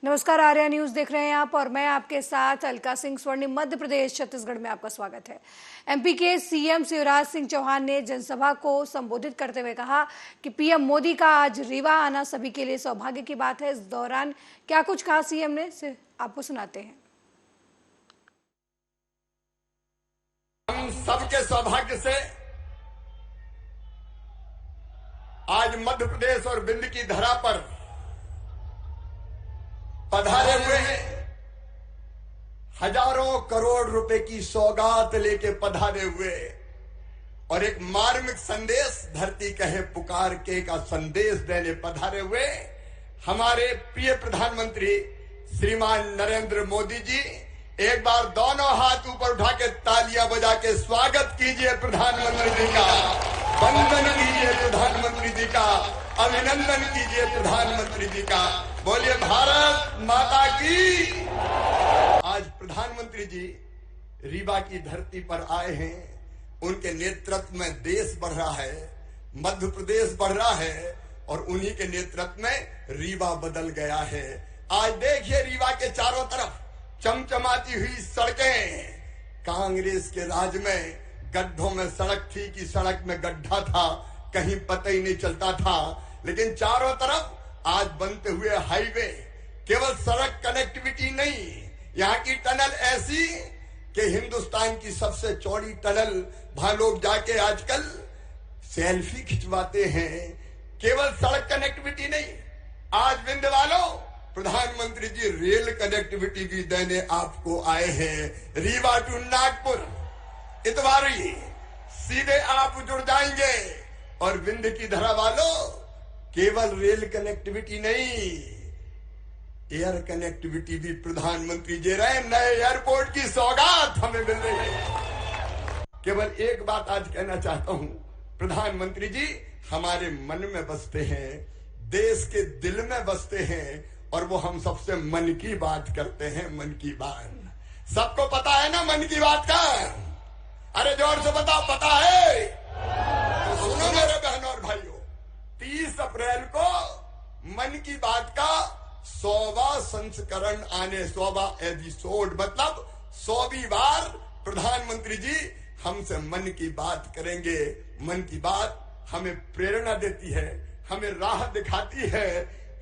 नमस्कार, आर्या न्यूज देख रहे हैं आप और मैं आपके साथ अलका सिंह स्वर्णिम। मध्य प्रदेश छत्तीसगढ़ में आपका स्वागत है। एमपी के सीएम शिवराज सिंह चौहान ने जनसभा को संबोधित करते हुए कहा कि पीएम मोदी का आज रीवा आना सभी के लिए सौभाग्य की बात है। इस दौरान क्या कुछ कहा सीएम ने, से आपको सुनाते हैं। हम सबके सौभाग्य से आज मध्य प्रदेश और विंध्य की धरा पर पधारे हुए हैं। हजारों करोड़ रुपए की सौगात लेके पधारे हुए और एक मार्मिक संदेश, धरती कहे पुकार के का संदेश देने पधारे हुए हमारे प्रिय प्रधानमंत्री श्रीमान नरेंद्र मोदी जी, एक बार दोनों हाथ ऊपर उठा के तालियां बजा के स्वागत कीजिए प्रधानमंत्री जी का, वंदन कीजिए प्रधानमंत्री जी का, अभिनंदन कीजिए प्रधानमंत्री जी का। बोलिए भारत माता की। आज प्रधानमंत्री जी रीवा की धरती पर आए हैं। उनके नेतृत्व में देश बढ़ रहा है, मध्य प्रदेश बढ़ रहा है और उन्हीं के नेतृत्व में रीवा बदल गया है। आज देखिए रीवा के चारों तरफ चमचमाती हुई सड़कें। कांग्रेस के राज में गड्ढों में सड़क थी कि सड़क में गड्ढा था, कहीं पता ही नहीं चलता था, लेकिन चारों तरफ आज बनते हुए हाईवे, केवल सड़क कनेक्टिविटी नहीं, यहाँ की टनल ऐसी कि हिंदुस्तान की सबसे चौड़ी टनल, वहां लोग जाके आजकल सेल्फी खिंचवाते हैं। केवल सड़क कनेक्टिविटी नहीं, आज विंध्य वालों प्रधानमंत्री जी रेल कनेक्टिविटी भी देने आपको आए हैं। रीवा टू नागपुर इतवारी सीधे आप जुड़ जाएंगे। और विंध्य की धरा वालों केवल रेल कनेक्टिविटी नहीं, एयर कनेक्टिविटी भी प्रधानमंत्री दे रहे हैं। नए एयरपोर्ट की सौगात हमें मिल रही है। केवल एक बात आज कहना चाहता हूं, प्रधानमंत्री जी हमारे मन में बसते हैं, देश के दिल में बसते हैं और वो हम सबसे मन की बात करते हैं। मन की बात सबको पता है ना, मन की बात का? अरे जोर से बताओ, पता है? तो सुनो मेरे बहनों और भाइयों, 30 अप्रैल को मन की बात का 100वां संस्करण आने, 100वां एपिसोड मतलब 100वीं बार प्रधानमंत्री जी हमसे मन की बात करेंगे। मन की बात हमें प्रेरणा देती है, हमें राह दिखाती है,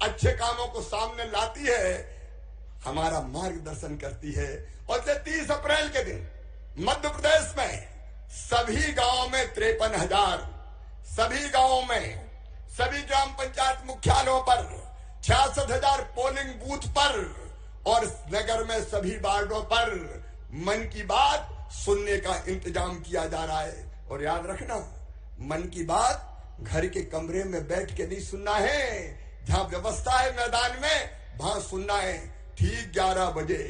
अच्छे कामों को सामने लाती है, हमारा मार्गदर्शन करती है। और 30 अप्रैल के दिन मध्य प्रदेश में सभी गांवों में 53,000, सभी गांवों में, सभी ग्राम पंचायत मुख्यालयों पर 66,000 पोलिंग बूथ पर और नगर में सभी वार्डों पर मन की बात सुनने का इंतजाम किया जा रहा है। और याद रखना, मन की बात घर के कमरे में बैठ के नहीं सुनना है, जहां व्यवस्था है मैदान में वहां सुनना है। ठीक 11 बजे,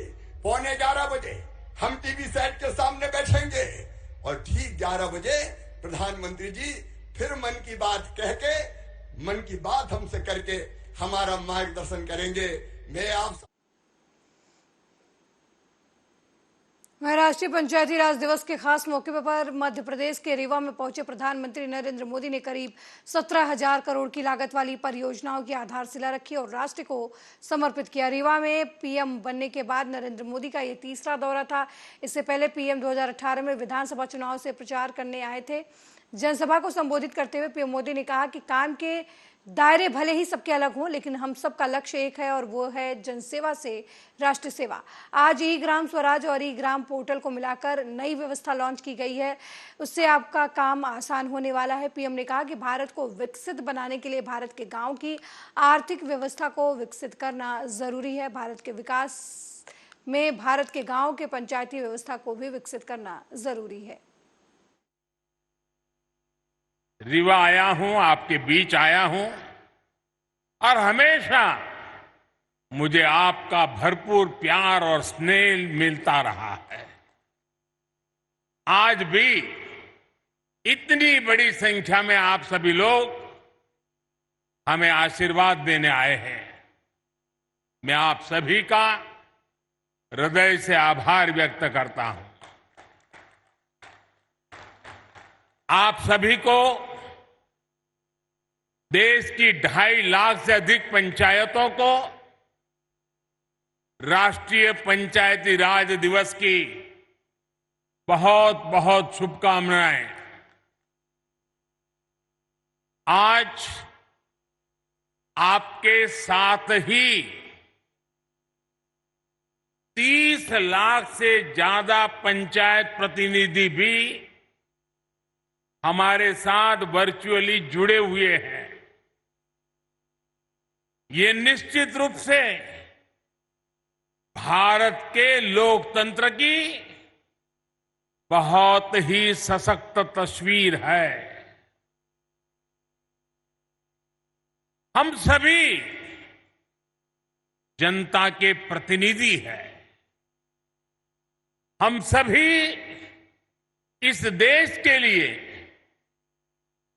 पौने 11 बजे हम टीवी सेट के सामने बैठेंगे और ठीक 11 बजे प्रधानमंत्री जी फिर मन की बात कह के, मन की बात हमसे करके हमारा मार्गदर्शन करेंगे। मैं आप राष्ट्रीय पंचायती राज दिवस के खास मौके पर मध्य प्रदेश के रीवा में पहुंचे प्रधानमंत्री नरेंद्र मोदी ने करीब 17,000 करोड़ की लागत वाली परियोजनाओं की आधारशिला रखी और राष्ट्र को समर्पित किया। रीवा में पीएम बनने के बाद नरेंद्र मोदी का यह तीसरा दौरा था। इससे पहले पीएम 2018 में विधानसभा चुनाव से प्रचार करने आए थे। जनसभा को संबोधित करते हुए पीएम मोदी ने कहा कि काम के दायरे भले ही सबके अलग हों, लेकिन हम सबका लक्ष्य एक है और वो है जनसेवा से राष्ट्र सेवा। आज ई ग्राम स्वराज और ई ग्राम पोर्टल को मिलाकर नई व्यवस्था लॉन्च की गई है, उससे आपका काम आसान होने वाला है। पीएम ने कहा कि भारत को विकसित बनाने के लिए भारत के गांव की आर्थिक व्यवस्था को विकसित करना जरूरी है। भारत के विकास में भारत के गांव के पंचायती व्यवस्था को भी विकसित करना जरूरी है। रीवा आया हूं, आपके बीच आया हूं और हमेशा मुझे आपका भरपूर प्यार और स्नेह मिलता रहा है। आज भी इतनी बड़ी संख्या में आप सभी लोग हमें आशीर्वाद देने आए हैं। मैं आप सभी का हृदय से आभार व्यक्त करता हूं। आप सभी को देश की 2.5 लाख से अधिक पंचायतों को राष्ट्रीय पंचायती राज दिवस की बहुत बहुत शुभकामनाएं। आज आपके साथ ही 30 लाख से ज्यादा पंचायत प्रतिनिधि भी हमारे साथ वर्चुअली जुड़े हुए हैं। ये निश्चित रूप से भारत के लोकतंत्र की बहुत ही सशक्त तस्वीर है। हम सभी जनता के प्रतिनिधि हैं। हम सभी इस देश के लिए,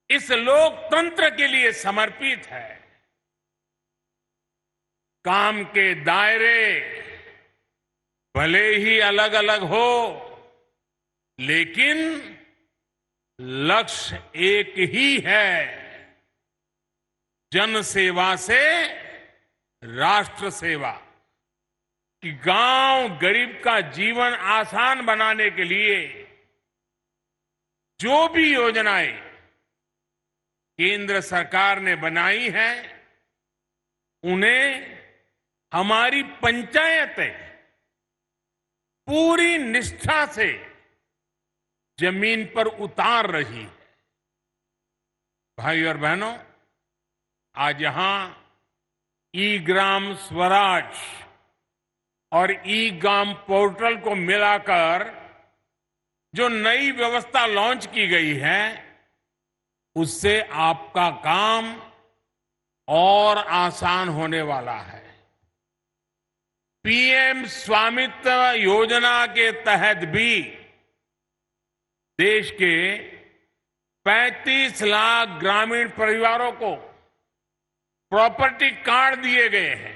इस लोकतंत्र के लिए समर्पित है। काम के दायरे भले ही अलग अलग हो, लेकिन लक्ष्य एक ही है, जन सेवा से राष्ट्र सेवा। कि गांव गरीब का जीवन आसान बनाने के लिए जो भी योजनाएं केंद्र सरकार ने बनाई हैं, उन्हें हमारी पंचायतें पूरी निष्ठा से जमीन पर उतार रही है। भाई और बहनों, आज यहां ई ग्राम स्वराज और ई ग्राम पोर्टल को मिलाकर जो नई व्यवस्था लॉन्च की गई है, उससे आपका काम और आसान होने वाला है। पीएम स्वामित्व योजना के तहत भी देश के 35 लाख ग्रामीण परिवारों को प्रॉपर्टी कार्ड दिए गए हैं।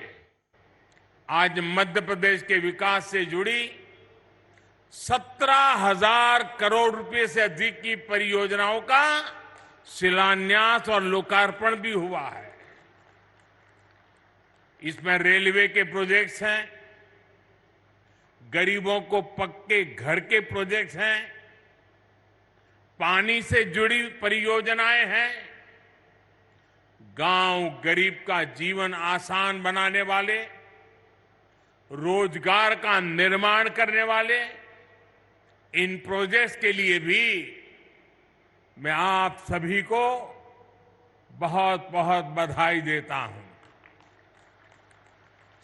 आज मध्य प्रदेश के विकास से जुड़ी 17,000 करोड़ रुपए से अधिक की परियोजनाओं का शिलान्यास और लोकार्पण भी हुआ है। इसमें रेलवे के प्रोजेक्ट्स हैं, गरीबों को पक्के घर के प्रोजेक्ट्स हैं, पानी से जुड़ी परियोजनाएं हैं, गांव गरीब का जीवन आसान बनाने वाले, रोजगार का निर्माण करने वाले इन प्रोजेक्ट्स के लिए भी मैं आप सभी को बहुत बहुत बधाई देता हूं।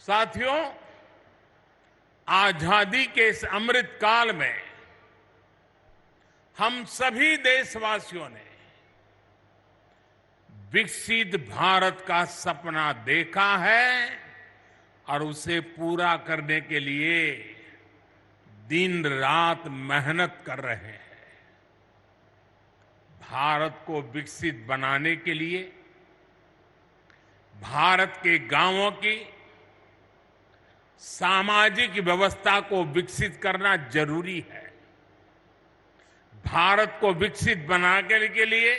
साथियों, आजादी के इस अमृत काल में हम सभी देशवासियों ने विकसित भारत का सपना देखा है और उसे पूरा करने के लिए दिन रात मेहनत कर रहे हैं। भारत को विकसित बनाने के लिए भारत के गांवों की सामाजिक व्यवस्था को विकसित करना जरूरी है। भारत को विकसित बनाने के लिए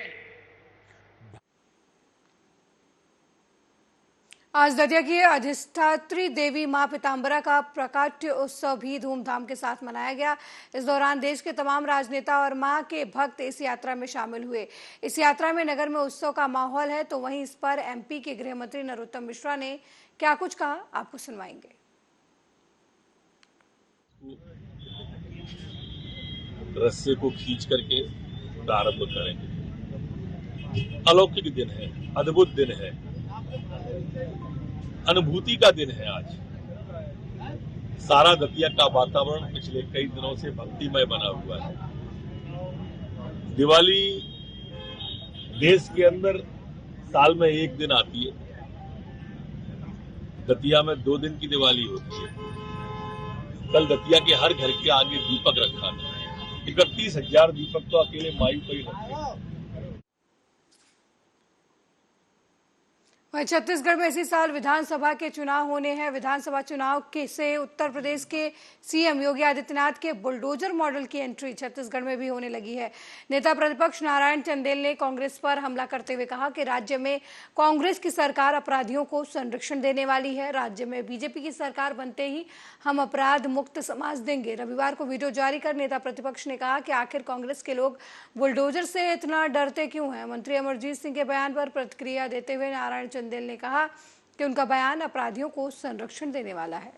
आज दतिया की अधिष्ठात्री देवी मां पीताम्बरा का प्राकट्य उत्सव भी धूमधाम के साथ मनाया गया। इस दौरान देश के तमाम राजनेता और मां के भक्त इस यात्रा में शामिल हुए। इस यात्रा में नगर में उत्सव का माहौल है, तो वहीं इस पर एमपी के गृह मंत्री नरोत्तम मिश्रा ने क्या कुछ कहा, आपको सुनवाएंगे। रस्से को खींच करके प्रारंभ करेंगे। अलौकिक दिन है, अद्भुत दिन है, अनुभूति का दिन है। आज सारा दतिया का वातावरण पिछले कई दिनों से भक्तिमय बना हुआ है। दिवाली देश के अंदर साल में एक दिन आती है, दतिया में 2 दिन की दिवाली होती है। कल दतिया के हर घर के आगे दीपक रखा था। 31,000 दीपक तो अकेले मायू पर ही रखे। वहीं छत्तीसगढ़ में इसी साल विधानसभा के चुनाव होने हैं। विधानसभा चुनाव के से उत्तर प्रदेश के सीएम योगी आदित्यनाथ के बुलडोजर मॉडल की एंट्री छत्तीसगढ़ में भी होने लगी है। नेता प्रतिपक्ष नारायण चंदेल ने कांग्रेस पर हमला करते हुए कहा कि राज्य में कांग्रेस की सरकार अपराधियों को संरक्षण देने वाली है। राज्य में बीजेपी की सरकार बनते ही हम अपराध मुक्त समाज देंगे। रविवार को वीडियो जारी कर नेता प्रतिपक्ष ने कहा कि आखिर कांग्रेस के लोग बुलडोजर से इतना डरते क्यों हैं। मंत्री अमरजीत सिंह के बयान पर प्रतिक्रिया देते हुए नारायण चंदेल ने कहा कि उनका बयान अपराधियों को संरक्षण देने वाला है।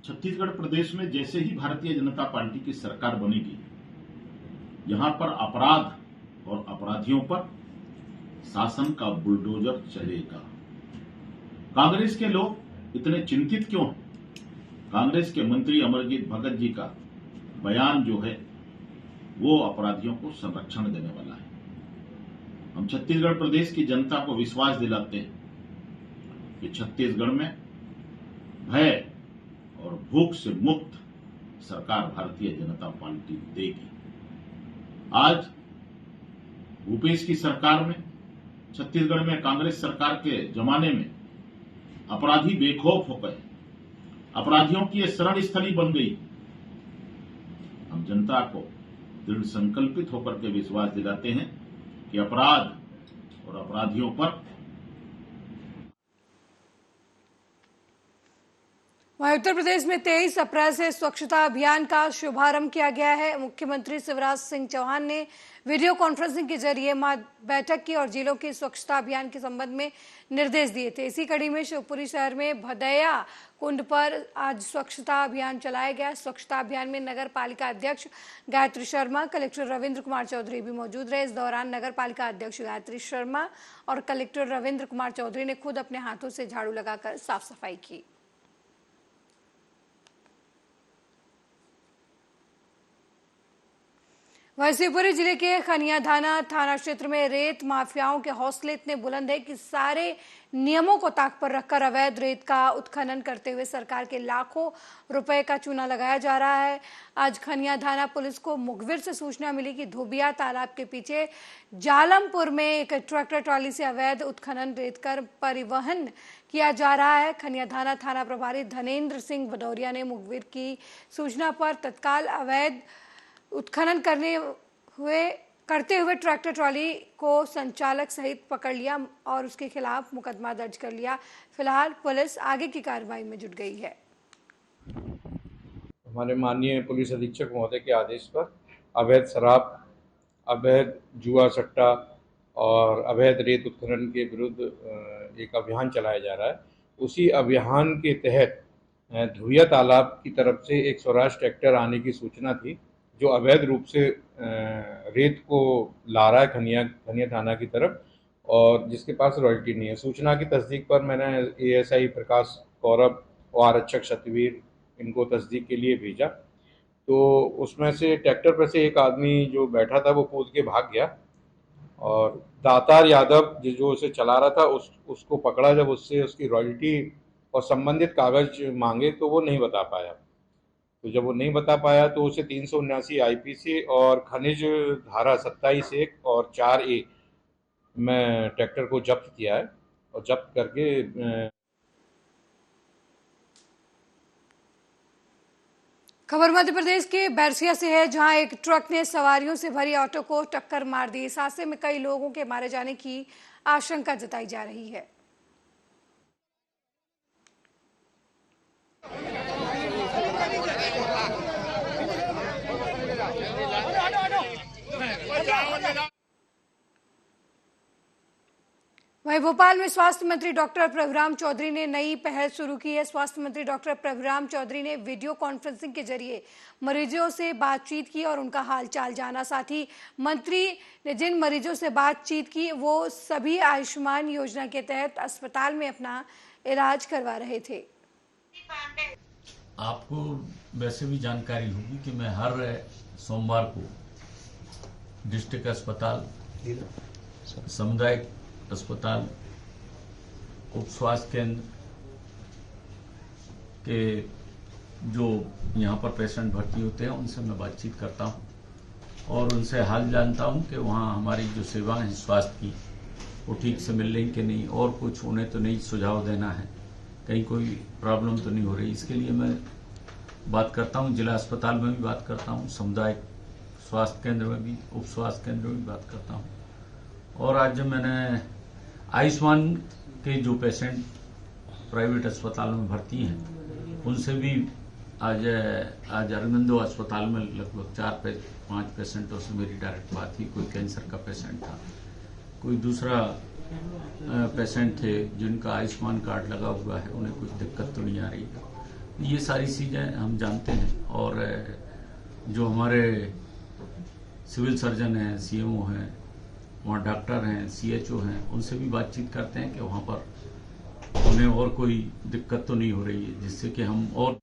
छत्तीसगढ़ प्रदेश में जैसे ही भारतीय जनता पार्टी की सरकार बनेगी, यहां पर अपराध और अपराधियों पर शासन का बुलडोजर चलेगा। कांग्रेस के लोग इतने चिंतित क्यों हैं? कांग्रेस के मंत्री अमरजीत भगत जी का बयान जो है वो अपराधियों को संरक्षण देने वाला है। हम छत्तीसगढ़ प्रदेश की जनता को विश्वास दिलाते हैं कि छत्तीसगढ़ में भय और भूख से मुक्त सरकार भारतीय जनता पार्टी देगी। आज भूपेश की सरकार में, छत्तीसगढ़ में कांग्रेस सरकार के जमाने में अपराधी बेखौफ हो गए, अपराधियों की ये शरण स्थली बन गई। हम जनता को दृढ़ संकल्पित होकर के विश्वास दिलाते हैं कि अपराध और अपराधियों पर। वहीं उत्तर प्रदेश में 23 अप्रैल से स्वच्छता अभियान का शुभारंभ किया गया है। मुख्यमंत्री शिवराज सिंह चौहान ने वीडियो कॉन्फ्रेंसिंग के जरिए बैठक की और जिलों के स्वच्छता अभियान के संबंध में निर्देश दिए थे। इसी कड़ी में शिवपुरी शहर में भदैया कुंड पर आज स्वच्छता अभियान चलाया गया। स्वच्छता अभियान में नगर पालिका अध्यक्ष गायत्री शर्मा, कलेक्टर रविंद्र कुमार चौधरी भी मौजूद रहे। इस दौरान नगर पालिका अध्यक्ष गायत्री शर्मा और कलेक्टर रविंद्र कुमार चौधरी ने खुद अपने हाथों से झाड़ू लगाकर साफ सफाई की। वहीं शिवपुरी जिले के खनियाधाना थाना क्षेत्र में रेत माफियाओं के हौसले इतने बुलंद है कि सारे नियमों को ताक पर रखकर अवैध रेत का उत्खनन करते हुए सरकार के लाखों रुपए का चूना लगाया जा रहा है। आज खनियाधाना पुलिस को मुखबिर से सूचना मिली कि धोबिया तालाब के पीछे जालमपुर में एक ट्रैक्टर ट्रॉली से अवैध उत्खनन रेत कर परिवहन किया जा रहा है। खनियाधाना थाना प्रभारी धनेन्द्र सिंह भदौरिया ने मुखबिर की सूचना पर तत्काल अवैध उत्खनन करते हुए ट्रैक्टर ट्रॉली को संचालक सहित पकड़ लिया और उसके खिलाफ मुकदमा दर्ज कर लिया। फिलहाल पुलिस आगे की कार्रवाई में जुट गई है। हमारे माननीय पुलिस अधीक्षक महोदय के आदेश पर अवैध शराब, अवैध जुआ सट्टा और अवैध रेत उत्खनन के विरुद्ध एक अभियान चलाया जा रहा है। उसी अभियान के तहत धोबिया तालाब की तरफ से एक स्वराज ट्रैक्टर आने की सूचना थी जो अवैध रूप से रेत को ला रहा है खनिया थाना की तरफ और जिसके पास रॉयल्टी नहीं है। सूचना की तस्दीक पर मैंने एएसआई प्रकाश गौरव और आरक्षक सतवीर इनको तस्दीक के लिए भेजा, तो उसमें से ट्रैक्टर पर से एक आदमी जो बैठा था वो कूद के भाग गया और दातार यादव जो उसे चला रहा था उसको पकड़ा। जब उससे उसकी रॉयल्टी और संबंधित कागज मांगे तो वो नहीं बता पाया। तो जब वो नहीं बता पाया तो उसे 379 आईपीसी और खनिज धारा 27(1) और 4(a) में ट्रैक्टर को जब्त किया है और जब्त करके खबर मध्य प्रदेश के बैरसिया से है, जहां एक ट्रक ने सवारियों से भरी ऑटो को टक्कर मार दी। इस हादसे में कई लोगों के मारे जाने की आशंका जताई जा रही है। वहीं भोपाल में स्वास्थ्य मंत्री डॉक्टर प्रभुराम चौधरी ने नई पहल शुरू की है। स्वास्थ्य मंत्री डॉक्टर प्रभुराम चौधरी ने वीडियो कॉन्फ्रेंसिंग के जरिए मरीजों से बातचीत की और उनका हालचाल जाना। साथ ही मंत्री ने जिन मरीजों से बातचीत की वो सभी आयुष्मान योजना के तहत अस्पताल में अपना इलाज करवा रहे थे। आपको वैसे भी जानकारी होगी कि मैं हर सोमवार को डिस्ट्रिक्ट अस्पताल, सामुदायिक अस्पताल, उप स्वास्थ्य केंद्र के जो यहाँ पर पेशेंट भर्ती होते हैं उनसे मैं बातचीत करता हूँ और उनसे हाल जानता हूँ कि वहाँ हमारी जो सेवाएं हैं स्वास्थ्य की वो ठीक से मिल रही कि नहीं, और कुछ उन्हें तो नहीं सुझाव देना है, कहीं कोई प्रॉब्लम तो नहीं हो रही। इसके लिए मैं बात करता हूँ, जिला अस्पताल में भी बात करता हूँ, सामुदायिक स्वास्थ्य केंद्र में भी, उप स्वास्थ्य केंद्र में भी बात करता हूँ। और आज जब मैंने आयुष्मान के जो पेशेंट प्राइवेट अस्पताल में भर्ती हैं उनसे भी आज अरविंदो अस्पताल में लगभग 4-5 पेशेंटों से मेरी डायरेक्ट बात हुई। कोई कैंसर का पेशेंट था, कोई दूसरा पेशेंट थे जिनका आयुष्मान कार्ड लगा हुआ है, उन्हें कुछ दिक्कत तो नहीं आ रही है। ये सारी चीज़ें हम जानते हैं। और जो हमारे सिविल सर्जन हैं, सीएमओ हैं, वहाँ डॉक्टर हैं, सीएचओ हैं, उनसे भी बातचीत करते हैं कि वहाँ पर उन्हें और कोई दिक्कत तो नहीं हो रही है, जिससे कि हम और।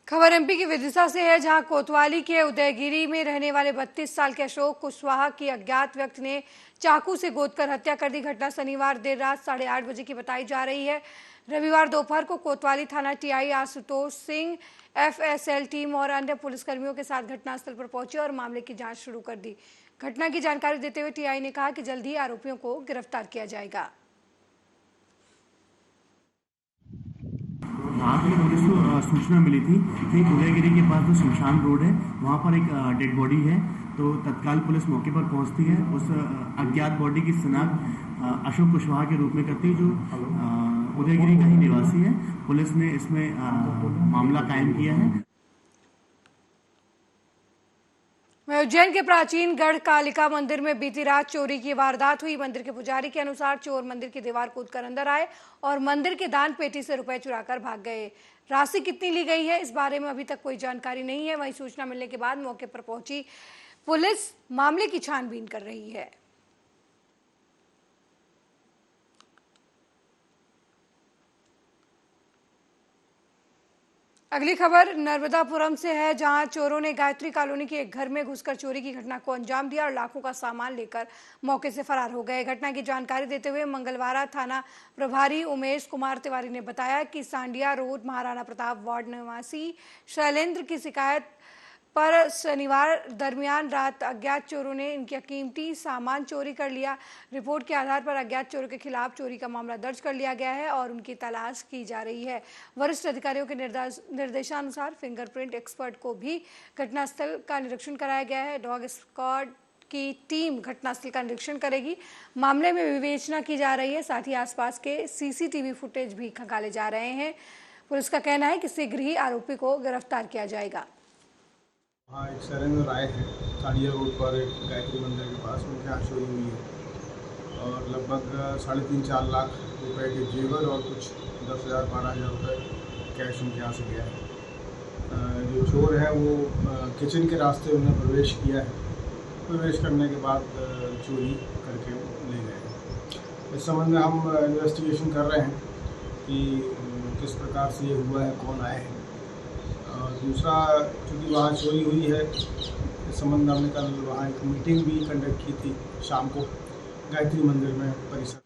खबर एमपी की विदिशा से है, जहां कोतवाली के उदयगिरी में रहने वाले 32 साल के अशोक कुशवाहा की अज्ञात व्यक्ति ने चाकू से गोदकर हत्या कर दी। घटना शनिवार देर रात 8:30 बजे की बताई जा रही है। रविवार दोपहर को कोतवाली थाना TI Ashutosh Singh, FSL team और अन्य पुलिसकर्मियों के साथ घटनास्थल पर पहुंचे और मामले की जांच शुरू कर दी। घटना की जानकारी देते हुए टीआई ने कहा कि जल्द ही आरोपियों को गिरफ्तार किया जाएगा। रात में पुलिस को सूचना मिली थी कि उदयगिरी के पास जो शमशान रोड है वहाँ पर एक डेड बॉडी है, तो तत्काल पुलिस मौके पर पहुँचती है। उस अज्ञात बॉडी की शिनाख्त अशोक कुशवाहा के रूप में करती है, जो उदयगिरी का ही निवासी है। पुलिस ने इसमें मामला कायम किया है। उज्जैन के प्राचीन गढ़ कालिका मंदिर में बीती रात चोरी की वारदात हुई। मंदिर के पुजारी के अनुसार चोर मंदिर की दीवार कूदकर अंदर आए और मंदिर के दान पेटी से रुपए चुराकर भाग गए। राशि कितनी ली गई है, इस बारे में अभी तक कोई जानकारी नहीं है। वहीं सूचना मिलने के बाद मौके पर पहुंची पुलिस मामले की छानबीन कर रही है। अगली खबर नर्मदापुरम से है, जहां चोरों ने गायत्री कॉलोनी के एक घर में घुसकर चोरी की घटना को अंजाम दिया और लाखों का सामान लेकर मौके से फरार हो गए। घटना की जानकारी देते हुए मंगलवारा थाना प्रभारी उमेश कुमार तिवारी ने बताया कि सांडिया रोड महाराणा प्रताप वार्ड निवासी शैलेंद्र की शिकायत पर शनिवार दरमियान रात अज्ञात चोरों ने इनका कीमती सामान चोरी कर लिया। रिपोर्ट के आधार पर अज्ञात चोरों के खिलाफ चोरी का मामला दर्ज कर लिया गया है और उनकी तलाश की जा रही है। वरिष्ठ अधिकारियों के निर्देशानुसार फिंगरप्रिंट एक्सपर्ट को भी घटनास्थल का निरीक्षण कराया गया है। डॉग स्क्वाड की टीम घटनास्थल का निरीक्षण करेगी। मामले में विवेचना की जा रही है, साथ ही आसपास के सीसीटीवी फुटेज भी खंगाले जा रहे हैं। पुलिस का कहना है कि शीघ्र ही आरोपी को गिरफ्तार किया जाएगा। हाँ, एक शैलेंद्र आए हैं सांडिया रोड पर एक गायत्री मंदिर के पास, उनके यहाँ चोरी हुई है और लगभग 3.5-4 लाख रुपए के जेवर और कुछ 10,000-12,000 रुपये कैश उनके यहाँ से गया है। जो चोर हैं वो किचन के रास्ते उन्हें प्रवेश किया है, प्रवेश करने के बाद चोरी करके ले गए। इस संबंध में हम इन्वेस्टिगेशन कर रहे हैं कि किस प्रकार से ये हुआ है, कौन आए हैं। दूसरा, चूँकि वहाँ चोरी हुई है, इस संबंध में हमने कल वहाँ एक मीटिंग भी कंडक्ट की थी शाम को गायत्री मंदिर में परिसर।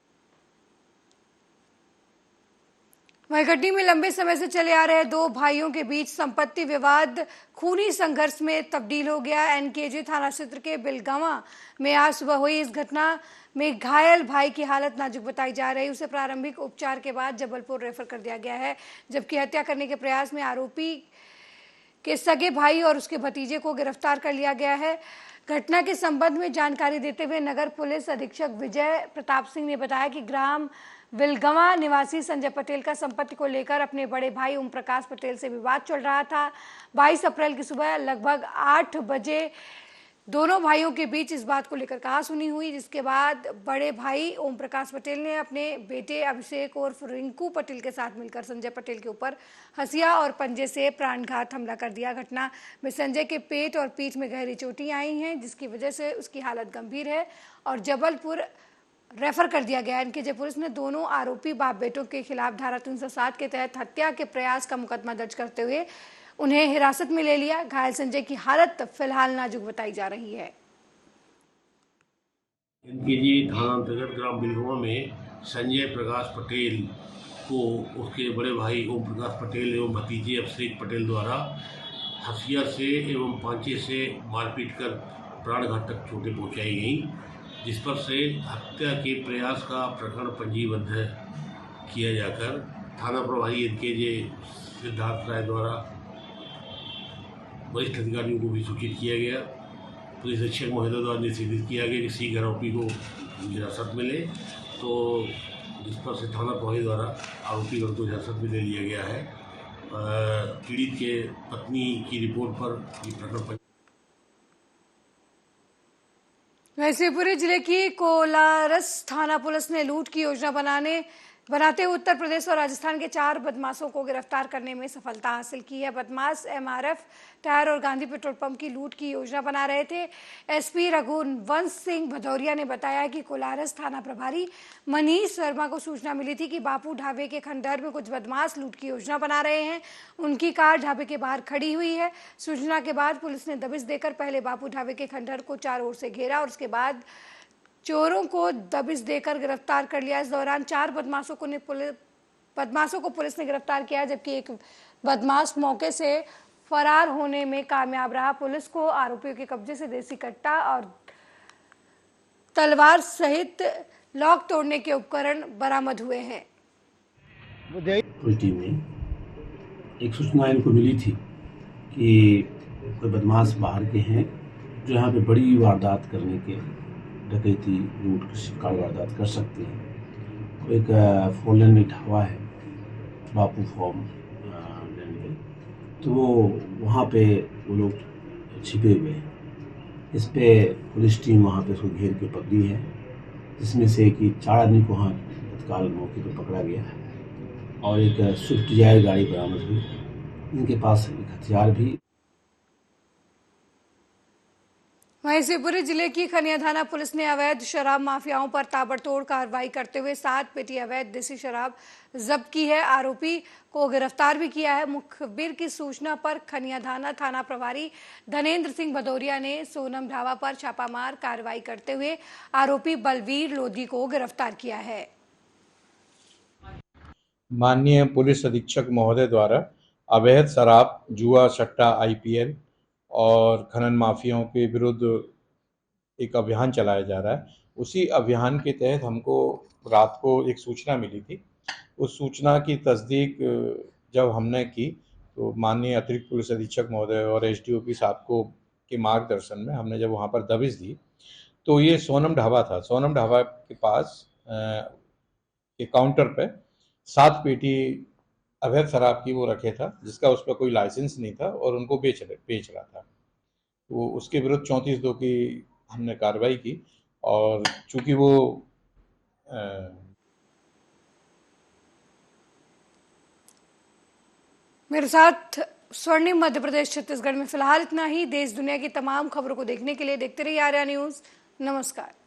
वहीकट्टी में लंबे समय से चले आ रहे दो भाइयों के बीच संपत्ति विवाद खूनी संघर्ष में तब्दील हो गया। एनकेजे थाना क्षेत्र के बिलगावा में आज सुबह हुई इस घटना में घायल भाई की हालत नाजुक बताई जा रही है। उसे प्रारंभिक उपचार के बाद जबलपुर रेफर कर दिया गया है, जबकि हत्या करने के प्रयास में आरोपी के सगे भाई और उसके भतीजे को गिरफ्तार कर लिया गया है। घटना के संबंध में जानकारी देते हुए नगर पुलिस अधीक्षक विजय प्रताप सिंह ने बताया कि ग्राम विलगवा निवासी संजय पटेल का संपत्ति को लेकर अपने बड़े भाई ओम प्रकाश पटेल से विवाद चल रहा था। 22 अप्रैल की सुबह लगभग 8 बजे दोनों भाइयों के बीच इस बात को लेकर कहासुनी हुई, जिसके बाद बड़े भाई ओम प्रकाश पटेल ने अपने बेटे अभिषेक और रिंकू पटेल के साथ मिलकर संजय पटेल के ऊपर हंसिया और पंजे से प्राणघात हमला कर दिया। घटना में संजय के पेट और पीठ में गहरी चोटें आई हैं, जिसकी वजह से उसकी हालत गंभीर है और जबलपुर रेफर कर दिया गया। एनकेजे पुलिस ने दोनों आरोपी बाप बेटों के खिलाफ धारा 307 के तहत हत्या के प्रयास का मुकदमा दर्ज करते हुए उन्हें हिरासत में ले लिया। घायल संजय की हालत फिलहाल नाजुक बताई जा रही है। एनकेजे थाना अंतर्गत ग्राम बिलगवा में संजय प्रकाश पटेल को उसके बड़े भाई ओम प्रकाश पटेल एवं भतीजे अभिषेक पटेल द्वारा हथियार से एवं पांचे से मारपीट कर प्राण घातक चोटें पहुंचाई गई, जिस पर से हत्या के प्रयास का प्रकरण पंजीबद्ध किया जाकर थाना प्रभारी एनकेजे सिद्धार्थ राय द्वारा वरिष्ठ अधिकारियों को भी सूचित किया गया। पुलिस अधीक्षक महोदय द्वारा निर्देशित किया गया कि शीघ्र आरोपी को हिरासत में ले, तो जिस पर से थाना प्रभारी द्वारा आरोपीगण को हिरासत में ले लिया गया है। पीड़ित के पत्नी की रिपोर्ट पर ये प्रकरण। वैसे पूरे जिले की कोलारस थाना पुलिस ने लूट की योजना बनाते हुए उत्तर प्रदेश और राजस्थान के 4 बदमाशों को गिरफ्तार करने में सफलता हासिल की है। बदमाश एमआरएफ टायर और गांधी पेट्रोल पंप की लूट की योजना बना रहे थे। एसपी रघुवंश सिंह भदौरिया ने बताया कि कोलारस थाना प्रभारी मनीष वर्मा को सूचना मिली थी कि बापू ढाबे के खंडहर में कुछ बदमाश लूट की योजना बना रहे हैं। उनकी कार ढाबे के बाहर खड़ी हुई है। सूचना के बाद पुलिस ने दबिश देकर पहले बापू ढाबे के खंडहर को चारों ओर से घेरा और उसके बाद चोरों को दबिश देकर गिरफ्तार कर लिया। इस दौरान 4 बदमाशों को पुलिस ने गिरफ्तार किया, जबकि एक बदमाश मौके से फरार होने में कामयाब रहा। पुलिस को आरोपियों के कब्जे से देसी कट्टा और तलवार सहित लॉक तोड़ने के उपकरण बरामद हुए हैं। टीम में एक सूचना इनको मिली थी कि कोई बदमाश बाहर के हैं जो यहाँ पे बड़ी वारदात करने के, डकैती, लूट, किसी प्रकार वारदात कर सकते हैं। एक 4 लेन में ढाबा है बापू फॉर्म लैंड पे, तो वहाँ पे वो लोग छिपे हुए हैं। इस पे पुलिस टीम वहाँ पे उसको घेर के पकड़ी है, जिसमें से कि 4 आदमी को वहाँ तत्काल मौके पर पकड़ा गया है और एक स्विफ्ट डिजायर गाड़ी बरामद हुई। इनके पास एक हथियार भी। वहीं शिवपुरी जिले की खनिया थाना पुलिस ने अवैध शराब माफियाओं पर ताबड़तोड़ कार्रवाई करते हुए 7 पेटी अवैध देसी शराब जब्त की है। आरोपी को गिरफ्तार भी किया है। मुखबिर की सूचना पर खनिया थाना प्रभारी धनेन्द्र सिंह भदौरिया ने सोनम ढाबा पर छापामार कार्रवाई करते हुए आरोपी बलवीर लोधी को गिरफ्तार किया है। माननीय पुलिस अधीक्षक महोदय द्वारा अवैध शराब, जुआ, सट्टा, IPL और खनन माफियाओं के विरुद्ध एक अभियान चलाया जा रहा है। उसी अभियान के तहत हमको रात को एक सूचना मिली थी। उस सूचना की तस्दीक जब हमने की तो माननीय अतिरिक्त पुलिस अधीक्षक महोदय और SDOP साहब को के मार्गदर्शन में हमने जब वहाँ पर दबिश दी तो ये सोनम ढाबा था। सोनम ढाबा के पास के काउंटर पे 7 पेटी अवैध शराब की वो रखे था, जिसका उस पर कोई लाइसेंस नहीं था और उनको बेच रहा था। तो उसके विरुद्ध 34(2) की हमने कार्रवाई की और चूंकि वो मेरे साथ स्वर्णिम मध्य प्रदेश छत्तीसगढ़ में फिलहाल इतना ही। देश दुनिया की तमाम खबरों को देखने के लिए देखते रहिए आर्या न्यूज़। नमस्कार।